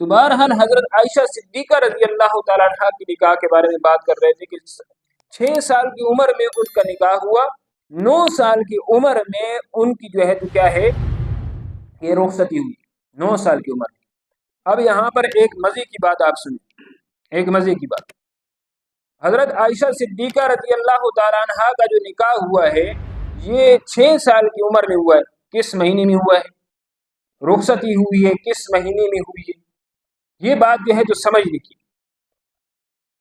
تو بہرحال حضرت عائشہ صدیقہ رضی اللہ تعالیٰ عنہ کی نکاح کے بارے میں بات کر رہے تھے کہ 6 سال کی عمر میں ان کا نکاح ہوا، 9 سال کی عمر میں ان کی جو ہے تو کیا ہے یہ رخصتی ہوئی، 9 سال کی عمر میں۔ اب یہاں پر ایک مزے کی بات آپ سنیں، ایک مزے کی بات، حضرت عائشہ صدیقہ رضی اللہ تعالیٰ عنہ کا جو نکاح ہوا ہے یہ 6 سال کی عمر میں ہوا ہے۔ کس مہینے میں ہوا ہے؟ رخصتی ہوئی ہے کس مہینے میں ہوئی ہے؟ یہ بات جو ہے تو سمجھ لکھی۔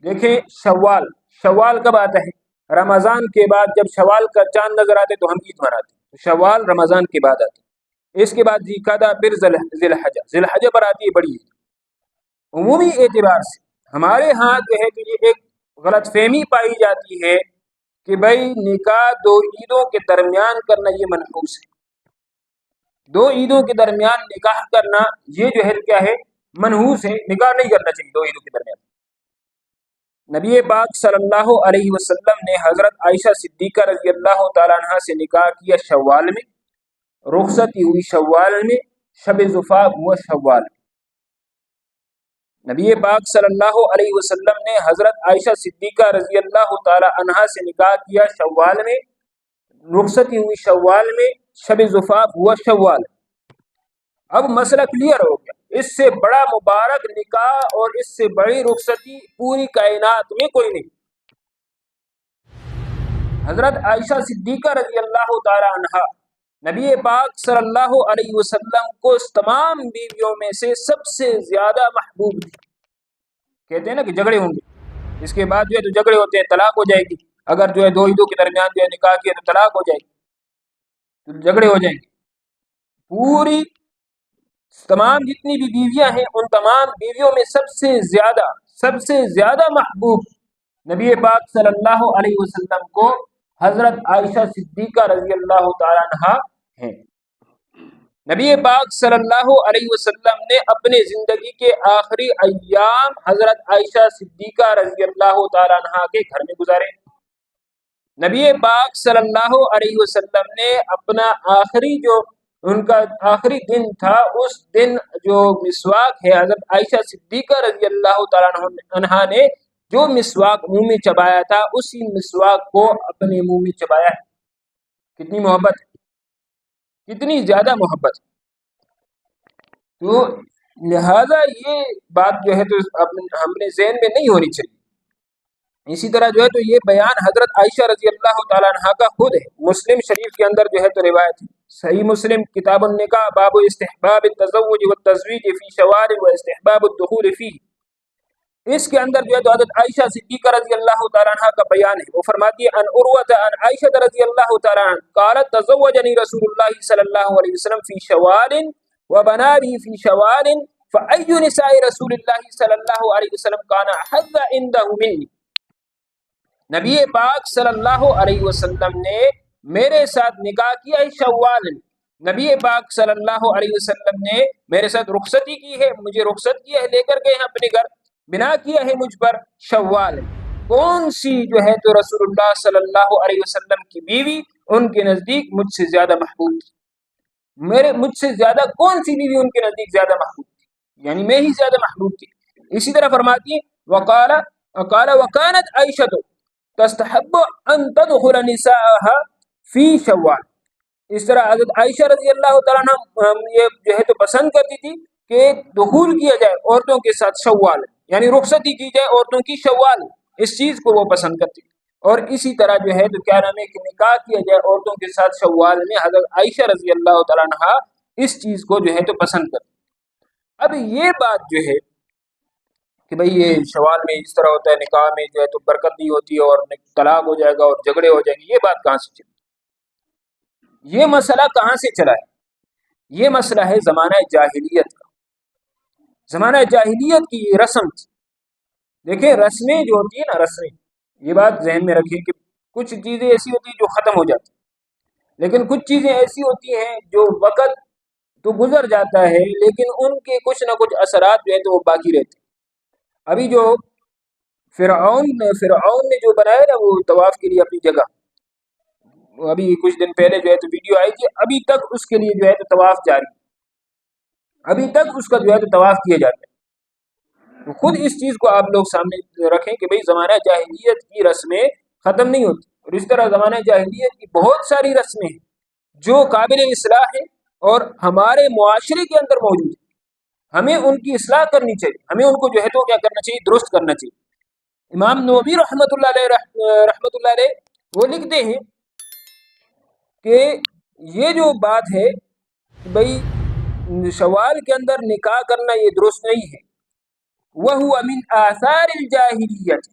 دیکھیں شوال، شوال کب آتا ہے؟ رمضان کے بعد، جب شوال کا چاند نظر آتے تو ہم عید مناتے ہیں، شوال رمضان کے بعد آتے ہیں۔ اس کے بعد ذی القعدہ، پھر ذی الحجہ، ذی الحجہ پر آتی ہے بڑی عید۔ عمومی اعتبار سے ہمارے ہاں جو ہے تو یہ ایک غلط فہمی پائی جاتی ہے کہ بھائی نکاح 2 عیدوں کے درمیان کرنا یہ منحوس ہے، 2 عیدوں کے درمیان نکاح کرنا یہ جو ہے کیا ہے منحوس ہے، نکاح نہیں کرنا چاہیے 2 عیدوں کے درمیان۔ نبی پاک صلی اللہ علیہ وسلم نے حضرت عائشہ صدیقہ رضی اللہ تعالیٰ عنہ سے نکاح کیا شوال میں، رخصتی ہوئی شوال میں، شب زفاف ہوا شوال میں۔ نبی پاک صلی اللہ علیہ وسلم نے حضرت عائشہ صدیقہ رضی اللہ تعالیٰ عنہ سے نکاح کیا شوال میں، رخصتی ہوئی شوال میں، شب زفاف ہوا شوال میں۔ اب مسئلہ کلیئر ہو گیا، اس سے بڑا مبارک نکاح اور اس سے بڑی رخصتی پوری کائنات میں کوئی نہیں۔ حضرت عائشہ صدیقہ رضی اللہ تعالی عنہا نبی پاک صلی اللہ علیہ وسلم کو تمام بیویوں میں سے سب سے زیادہ محبوب تھی۔ کہتے ہیں نا کہ جھگڑے ہوں گے، اس کے بعد جو ہے تو جھگڑے ہوتے ہیں، طلاق ہو جائے گی، اگر جو ہے 2 عیدوں کے درمیان جو ہے نکاح کیا تو طلاق ہو جائے گی، تو جھگڑے ہو جائیں گے۔ پوری تمام جتنی بھی بیویاں ہیں ان تمام بیویوں میں سب سے زیادہ محبوب نبی پاک صلی اللہ علیہ وسلم کو حضرت عائشہ صدیقہ رضی اللہ تعالی عنہا ہیں۔ نبی پاک صلی اللہ علیہ وسلم نے اپنے زندگی کے آخری ایام حضرت عائشہ صدیقہ رضی اللہ تعالی عنہا کے گھر میں گزارے۔ نبی پاک صلی اللہ علیہ وسلم نے اپنا ان کا آخری دن تھا، اس دن جو مسواک ہے حضرت عائشہ صدیقہ رضی اللہ تعالی عنہا نے جو مسواک منہ میں چبایا تھا اسی مسواک کو اپنے منہ میں چبایا ہے۔ کتنی محبت ہے، کتنی زیادہ محبت۔ تو لہذا یہ بات جو ہے تو ہم نے ذہن میں نہیں ہونی چاہیے۔ اسی طرح جو ہے تو یہ بیان حضرت عائشہ رضی اللہ تعالی عنہا کا خود ہے، مسلم شریف کے اندر جو ہے تو روایت ہے، صحیح مسلم کتاب النکاح باب استحباب التزوج والتزویج فی شوال واستحباب الدخول فیہ، اس کے اندر جو ہے تو حضرت عائشہ صدیقہ رضی اللہ تعالی عنہ کا بیان ہے۔ وہ فرماتی ہے ان عروۃ عن عائشہ رضی اللہ تعالی عنہ قالت تزوجنی رسول اللہ صلی اللہ علیہ وسلم فی شوال وبنا بی فی شوال فأی نساء رسول اللہ صلی اللہ علیہ وسلم کان احظ عنده منی۔ نبی پاک صلی اللہ علیہ وسلم نے میرے ساتھ نکاح کیا ہے شوال میں، نبی پاک صلی اللہ علیہ وسلم نے میرے ساتھ رخصتی کی ہے، مجھے رخصت کیا ہے، لے کر گئے ہیں اپنے گھر، بنا کیا ہے مجھ پر شوال میں۔ کون سی جو ہے تو رسول اللہ صلی اللہ علیہ وسلم کی بیوی ان کے نزدیک مجھ سے زیادہ محبوب تھی، مجھ سے زیادہ کون سی بیوی ان کے نزدیک زیادہ محبوب تھی، یعنی میں ہی زیادہ محبوب تھی۔ اسی طرح فرماتی ہے وقال وكانت عائشہ تستحب ان تدخل نساءها فی شوال، اس طرح حضرت عائشہ رضی اللہ تعالیٰ عنہ یہ جو ہے تو پسند کرتی تھی کہ دخول کیا جائے عورتوں کے ساتھ شوال، یعنی رخصتی کی جائے عورتوں کی شوال، اس چیز کو وہ پسند کرتی تھی۔ اور اسی طرح جو ہے تو کیا نام ہے کہ نکاح کیا جائے عورتوں کے ساتھ شوال میں، حضرت عائشہ رضی اللہ تعالیٰ عنہ اس چیز کو جو ہے تو پسند کرتی۔ اب یہ بات جو ہے کہ بھئی یہ شوال میں اس طرح ہوتا ہے، نکاح میں جو ہے تو برکت نہیں ہوتی اور طلاق ہو جائے گا اور جھگڑے ہو جائیں گے، یہ بات کہاں سے چلی؟ یہ مسئلہ کہاں سے چلا ہے؟ یہ مسئلہ ہے زمانہ جاہلیت کا، زمانہ جاہلیت کی یہ رسم تھی۔ دیکھیں رسمیں جو ہوتی ہیں نا، رسمیں، یہ بات ذہن میں رکھیں کہ کچھ چیزیں ایسی ہوتی ہیں جو ختم ہو جاتی ہیں، لیکن کچھ چیزیں ایسی ہوتی ہیں جو وقت تو گزر جاتا ہے لیکن ان کے کچھ نہ کچھ اثرات جو ہیں تو وہ باقی رہتے ہیں۔ ابھی جو فرعون نے جو بنایا نا وہ طواف کے لیے اپنی جگہ، ابھی کچھ دن پہلے جو ہے تو ویڈیو آئی تھی، ابھی تک اس کے لیے جو ہے تو طواف جاری، ابھی تک اس کا جو ہے تو طواف کیے جاتے ہیں۔ تو خود اس چیز کو آپ لوگ سامنے رکھیں کہ بھئی زمانہ جاہلیت کی رسمیں ختم نہیں ہوتی، اور اس طرح زمانہ جاہلیت کی بہت ساری رسمیں ہیں جو قابل اصلاح ہیں اور ہمارے معاشرے کے اندر موجود ہیں، ہمیں ان کی اصلاح کرنی چاہیے، ہمیں ان کو جو ہے تو کیا کرنا چاہیے، درست کرنا چاہیے۔ امام نووی رحمۃ اللہ علیہ وہ لکھتے ہیں کہ یہ جو بات ہے کہ بھئی شوال کے اندر نکاح کرنا یہ درست نہیں ہے، وَهُوَ مِنْ آثار الجاہلیت،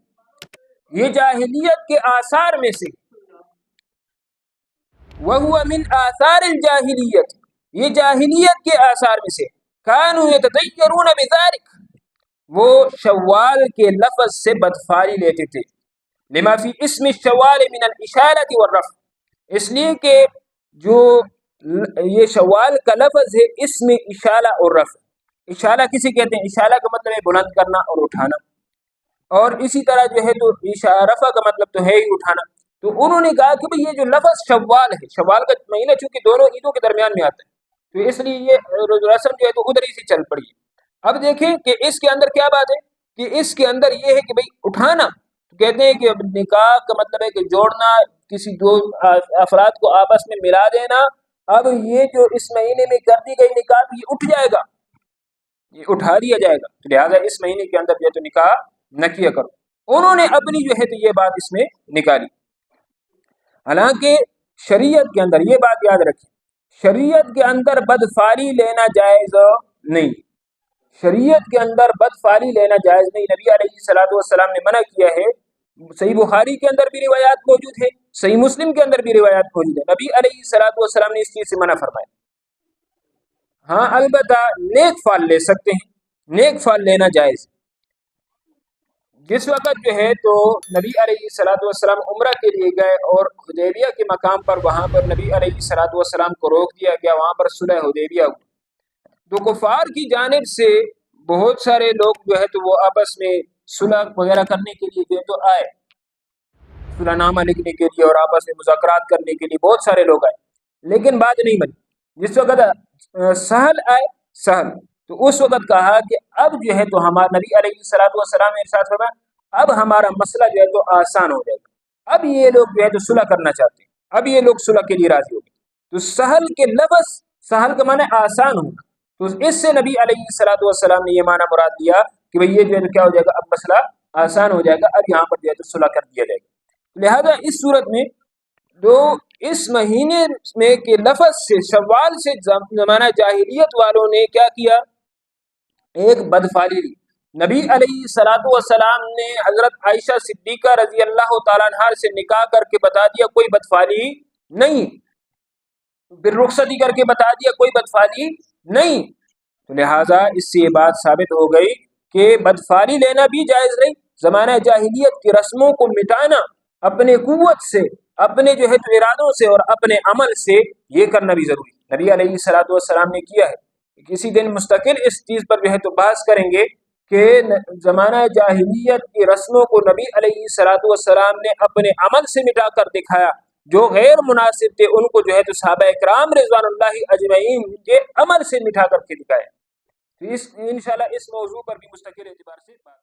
یہ جاہلیت کے آثار میں سے، وَهُوَ مِنْ آثار الجاہلیت، یہ جاہلیت کے آثار میں سے، كَانُوا يَتَطَيَّرُونَ بِذَلِكَ، وہ شوال کے لفظ سے بدفاری لیتے تھے، لما فی اسم الشوال من الاشارۃ والرفع، اس لیے کہ جو یہ شوال کا لفظ ہے اس میں اشارہ اور رفع، اشارہ کسی کہتے ہیں، اشارہ کا مطلب ہے بلند کرنا اور اٹھانا، اور اسی طرح جو ہے تو رفع کا مطلب تو ہے ہی اٹھانا۔ تو انہوں نے کہا کہ بھئی یہ جو لفظ شوال ہے، شوال کا مہینہ چونکہ دونوں عیدوں کے درمیان میں آتا ہے، تو اس لیے یہ رسم جو ہے تو ادھر ہی سے چل پڑی ہے۔ اب دیکھیں کہ اس کے اندر کیا بات ہے کہ اس کے اندر یہ ہے کہ بھئی اٹھانا، کہتے ہیں کہ نکاح کا مطلب ہے کہ جوڑنا، کسی دو افراد کو آپس میں ملا دینا۔ اب یہ جو اس مہینے میں کر دی گئی نکاح یہ اٹھ جائے گا، یہ اٹھا دیا جائے گا، تو لہٰذا اس مہینے کے اندر جو ہے تو نکاح نہ کیا کرو۔ انہوں نے اپنی جو ہے تو یہ بات اس میں نکالی، حالانکہ شریعت کے اندر یہ بات یاد رکھیں، شریعت کے اندر بدفاری لینا جائز نہیں، شریعت کے اندر بدفاری لینا جائز نہیں۔ نبی علیہ الصلوۃ والسلام نے منع کیا ہے، صحیح بخاری کے اندر بھی روایات موجود ہے، صحیح مسلم کے اندر بھی روایات موجود ہے، نبی علیہ الصلوۃ والسلام نے اس چیز سے منع فرمایا۔ ہاں البتہ نیک فال لے سکتے ہیں، نیک فال لینا جائز۔ جس وقت جو ہے تو نبی علیہ الصلوۃ والسلام عمرہ کے لیے گئے اور حدیبیہ کے مقام پر وہاں پر نبی علیہ الصلوۃ والسلام کو روک دیا گیا، وہاں پر صلح حدیبیہ ہوئی، تو کفار کی جانب سے بہت سارے لوگ جو ہے تو وہ آپس میں صلح وغیرہ کرنے کے لیے جو ہے تو آئے، صلح نامہ لکھنے کے لیے اور آپس میں مذاکرات کرنے کے لیے بہت سارے لوگ آئے، لیکن بات نہیں بنی۔ جس وقت سہل آئے، سہل، تو اس وقت کہا کہ اب جو ہے تو ہمارا نبی علیہ الصلوۃ والسلام نے ارشاد فرمایا اب ہمارا مسئلہ جو ہے تو آسان ہو جائے گا، اب یہ لوگ جو ہے تو صلح کرنا چاہتے ہیں، اب یہ لوگ صلح کے لیے راضی ہو گئے۔ تو سہل کے لفظ، سہل کا معنی آسان ہونا، تو اس سے نبی علیہ الصلوۃ والسلام نے یہ معنی مراد دیا کہ بھئی یہ جو ہے کیا ہو جائے گا، اب مسئلہ آسان ہو جائے گا، اب یہاں پر جو ہے تو صلح کر دیا جائے گا۔ لہذا اس صورت میں جو اس مہینے میں کے لفظ سے، شوال سے زمانہ جاہلیت والوں نے کیا کیا، ایک بدفالی لی۔ نبی علیہ الصلوۃ والسلام نے حضرت عائشہ صدیقہ رضی اللہ تعالیٰ عنہا سے نکاح کر کے بتا دیا کوئی بدفالی نہیں، پھر رخصتی کر کے بتا دیا کوئی بدفالی نہیں، تو لہٰذا اس سے یہ بات ثابت ہو گئی کہ بدفالی لینا بھی جائز نہیں، زمانہ جاہلیت کی رسموں کو مٹانا اپنے قوت سے، اپنے جو ہے تو ارادوں سے اور اپنے عمل سے، یہ کرنا بھی ضروری ہے۔ نبی علیہ الصلوۃ والسلام نے کیا ہے، کسی دن مستقل اس چیز پر جو ہے تو بحث کریں گے کہ زمانہ جاہلیت کی رسموں کو نبی علیہ الصلوۃ والسلام نے اپنے عمل سے مٹا کر دکھایا، جو غیر مناسب تھے ان کو جو ہے تو صحابہ اکرام رضوان اللہ اجمعین کے عمل سے مٹا کر کے دکھایا۔ تو انشاءاللہ اس موضوع پر بھی مستقل اعتبار سے بات